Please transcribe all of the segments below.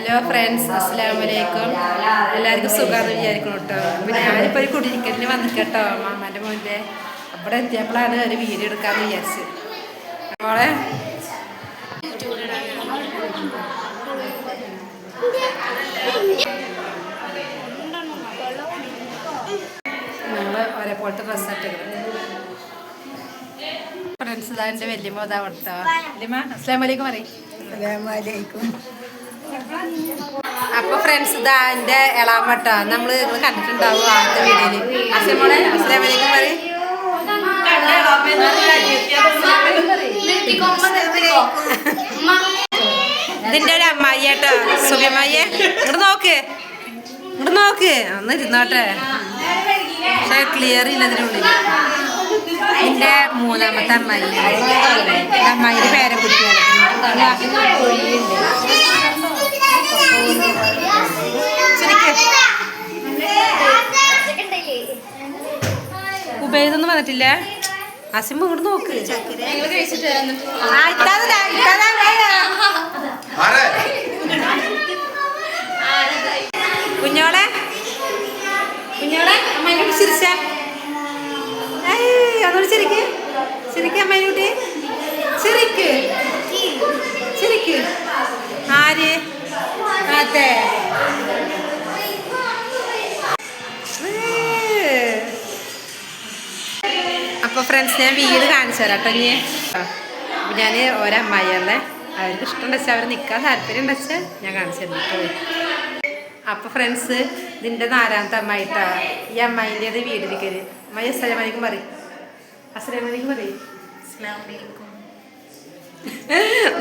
Hello friends, അസ്സലാമലൈക്കും. എല്ലാവർക്കും സുഖമാണെന്ന് വിചാരിക്കണം കേട്ടോ. അപ്പോൾ ഞാനിപ്പോൾ ഒരു കുടിയിരിക്കലിന് വന്നിട്ട് കേട്ടോ, മാമാൻ്റെ മോൻ്റെ. അവിടെ എത്തിയപ്പോഴാണ് ഒരു വീഡിയോ എടുക്കാമെന്ന് വിചാരിച്ച്. മോളെ ഞങ്ങൾ ഒരേപോലത്തെ ഡ്രസ്സായിട്ട് ഫ്രണ്ട്സ്. ഇതാ എൻ്റെ വല്യമ്മ ഇതാ കൊടുത്തോ. വല്യമ്മ അസ്സലാമലൈക്കും പറയും. അപ്പൊ ഫ്രണ്ട്സ്, ഇതാ എൻ്റെ എളാമട്ടോ. നമ്മൾ കണ്ടിട്ടുണ്ടാവും ആദ്യത്തെ വീഡിയോയില്. അസ്സലാമോളെ അസ്സലാമലൈക്കും പറയും. ഇതിൻ്റെ ഒരു അമ്മായി കേട്ടോ, സുഖിയമ്മായിയെ. ഇങ്ങോട്ട് നോക്ക്, ഇങ്ങോട്ട് നോക്ക്. ഒന്ന് ഇരുന്നോട്ടെ, പക്ഷെ ക്ലിയർ ഇല്ല ഇതിനുള്ളിൽ. എൻ്റെ മൂന്നാമത്തെ അമ്മായി, അമ്മായിൻ്റെ പേരെ കുട്ടിയാണ്. ഉപയോഗമൊന്നും വന്നിട്ടില്ല. അസിമ്പ് ഇങ്ങോട്ട് നോക്ക്. കുഞ്ഞോളെ കുഞ്ഞോളെ അമ്മേനോട് ചിരിച്ച. അതോട് ചിരിക്ക്, ചിരിക്ക് അമ്മേനോട്ട്. ചിരിക്ക് ചിരിക്ക്. ആര്? അതെ. അപ്പോൾ ഫ്രണ്ട്സ്, ഞാൻ വീട് കാണിച്ചു തരാം കേട്ടോ. ഇനി അപ്പം ഞാൻ ഒരമ്മായിയല്ലേ, അവർക്ക് ഇഷ്ടം വെച്ചാൽ അവർ നിൽക്കാൻ താല്പര്യം വെച്ചാൽ ഞാൻ കാണിച്ചു തന്നിട്ടോ. അപ്പോൾ ഫ്രണ്ട്സ്, ഇതിൻ്റെ 4ാമത്തെ അമ്മായിട്ടാ. ഈ അമ്മായിൻ്റെ വീടിരിക്കല്. അമ്മായി അസ്സലാമലൈക്കും പറയും. അസ്സലാമലൈക്കും പറയും.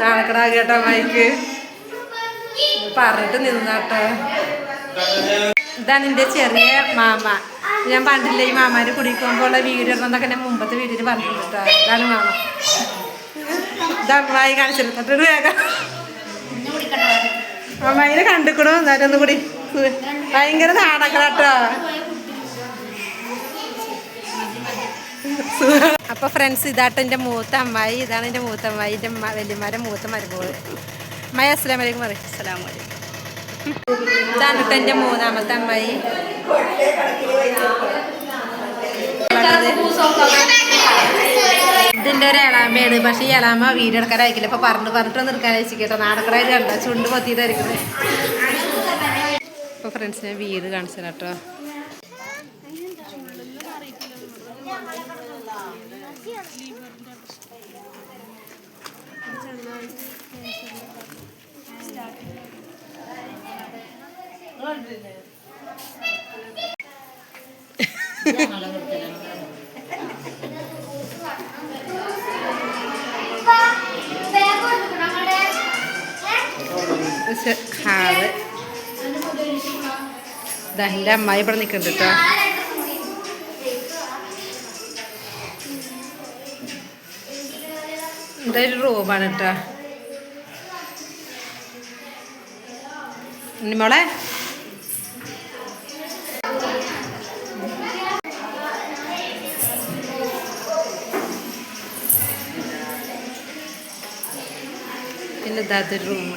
നാണക്കടാ കേട്ടോ അമ്മായിക്ക്. പറഞ്ഞിട്ട് നിന്നാട്ടോ. ഇതാണ് എൻ്റെ ചെറിയ മാമ. ഞാൻ പണ്ടില്ല ഈ മാമാര് കുടിക്കുമ്പോൾ ഉള്ള വീഡിയോ ഇടുന്നതൊക്കെ ഞാൻ മുമ്പത്തെ വീഡിയോയിൽ പറഞ്ഞിട്ടോ. ഇതാണ് മാമ. ഇത് അമ്മായി കാണിച്ചിട്ട് വേഗം അമ്മായിനെ കണ്ടിക്കണോ. എന്നാലും ഒന്നും കൂടി ഭയങ്കര നാടകട്ടോ. അപ്പോൾ ഫ്രണ്ട്സ്, ഇതാട്ടോ എൻ്റെ മൂത്ത അമ്മായി. ഇതാണ് എൻ്റെ മൂത്ത അമ്മായി, എൻ്റെ വല്യമാരെ മൂത്ത മരുമോള്. അമ്മായി അസ്സലാമലൈക്കും പറയും. അസ്സലാമലൈക്കും. ഇതാണ് കേട്ടോ എൻ്റെ 3ാമത്തെ അമ്മായി. ഇതിൻ്റെ ഒരു എളാമയാണ്. പക്ഷേ ഈ എളാമ വീഡിയോ എടുക്കാനായിരിക്കില്ല. ഇപ്പോൾ പറഞ്ഞിട്ടൊന്നും എടുക്കാനായിരിക്കും കേട്ടോ. നാടക്കടായിട്ട് കണ്ടോ, ചുണ്ട് പൊത്തിയിട്ടായിരിക്കുന്നത്. ഇപ്പോൾ ഫ്രണ്ട്സിനെ വീട് കാണിച്ചു തരാം കേട്ടോ. ഹാള്. എൻ്റെ അമ്മായി ഇവിടെ നിൽക്കുന്നുണ്ട് കേട്ടോ. ഇതൊരു റൂമാണ് കേട്ടോ. മോളെ പിന്നെ ഇതാത്തൊരു റൂം.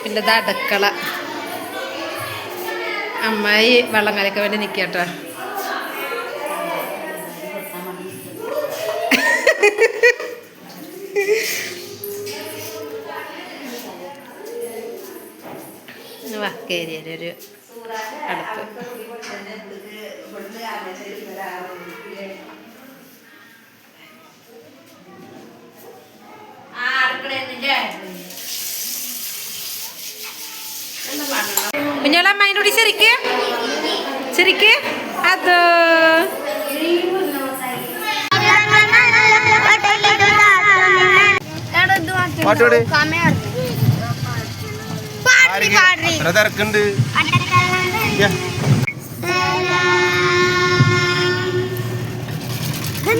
പിന്നെ ഇത് അടുക്കള. അമ്മായി വെള്ളം കലക്കാൻ വേണ്ടി നിൽക്കട്ടോ. വക്കേരിയൊരു അടുപ്പ്. കുഞ്ഞോളെ അമ്മേനോട് ശരിക്ക് ശരിക്ക്. അതോ തിരക്കുണ്ട്. Good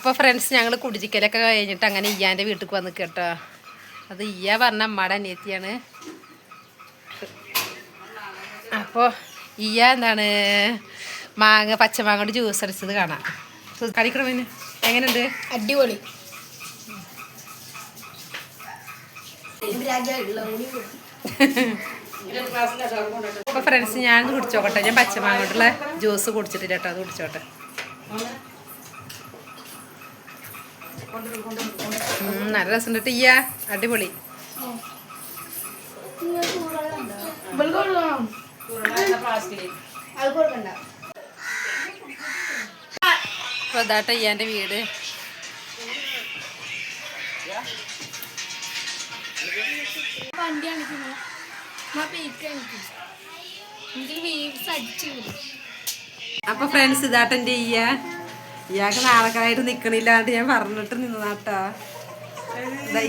അപ്പോൾ ഫ്രണ്ട്സ് ഞങ്ങൾ കുടിച്ചിക്കലൊക്കെ കഴിഞ്ഞിട്ട് അങ്ങനെ ഇയ്യാൻ്റെ വീട്ടിലേക്ക് വന്ന് കേട്ടോ. അത് ഇയ്യ പറഞ്ഞ അമ്മയുടെ അനിയത്തിയാണ്. അപ്പോൾ ഇയ്യ എന്താണ് പച്ചമാങ്ങ കൊണ്ട് ജ്യൂസ് അടിച്ചത് കാണാം. കളിക്കണം പിന്നെ എങ്ങനെയുണ്ട്? അടിപൊളി. അപ്പോൾ ഫ്രണ്ട്സ് ഞാനത് കുടിച്ചോക്കട്ടെ. ഞാൻ പച്ചമാങ്ങ കൊണ്ടുള്ള ജ്യൂസ് കുടിച്ചിട്ടില്ല കേട്ടോ. അത് കുടിച്ചോട്ടെ. നല്ല രസമുണ്ട് ടീയ. അടിപൊളി. അപ്പോൾ ഇതാട്ടെ ഇയ്യാൻ്റെ വീട്. അപ്പോൾ ഫ്രണ്ട്സ് ഇതാട്ടെ ഇയാൾക്ക് നാളെക്കാലായിട്ട് നിൽക്കണില്ലാണ്ട് ഞാൻ പറഞ്ഞിട്ട് നിന്നതാട്ടോ.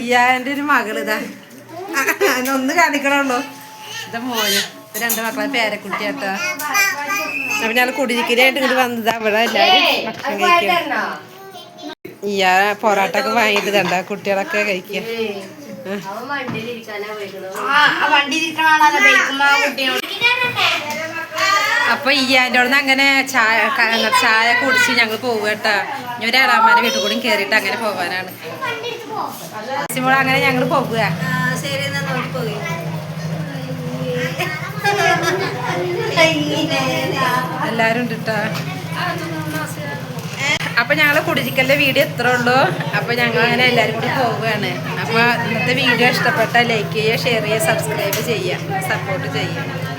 ഇയാൻ്റെ ഒരു മകള് ഇതാ ഒന്ന് കാണിക്കണുള്ളൂ. ഇതാ മോന്. രണ്ട് മക്കളെ പേരക്കുട്ടിയാട്ടോ. അപ്പൊ ഞാൻ കുടിരിക്കലായിട്ട് ഇങ്ങോട്ട് വന്നതാ. ഇവിടെ എല്ലാവരും ഭക്ഷണം കഴിക്കുക. ഇയാ പൊറാട്ടൊക്കെ വാങ്ങിയിട്ട് കണ്ട കുട്ടികളൊക്കെ കഴിക്കുക. അപ്പൊ ഇയ്യാൻ്റെ അവിടെ നിന്ന് അങ്ങനെ ചായ കുടിച്ച് ഞങ്ങൾ പോവുക കേട്ടോ. ഇനി ഒരാളാമാരെ വീട്ടിൽ കൂടി കയറിയിട്ട് അങ്ങനെ പോകാനാണ്. അങ്ങനെ ഞങ്ങൾ പോകുക. എല്ലാരും ഉണ്ട് കേട്ടോ. അപ്പൊ ഞങ്ങൾ കുടിരിക്കലിന്റെ വീഡിയോ ഇത്രേ ഉള്ളൂ. അപ്പൊ ഞങ്ങൾ അങ്ങനെ എല്ലാരും കൂടി പോവുകയാണ്. അപ്പൊ ഇന്നത്തെ വീഡിയോ ഇഷ്ടപ്പെട്ടാൽ ലൈക്ക് ചെയ്യുക, ഷെയർ ചെയ്യുക, സബ്സ്ക്രൈബ് ചെയ്യുക, സപ്പോർട്ട് ചെയ്യുക.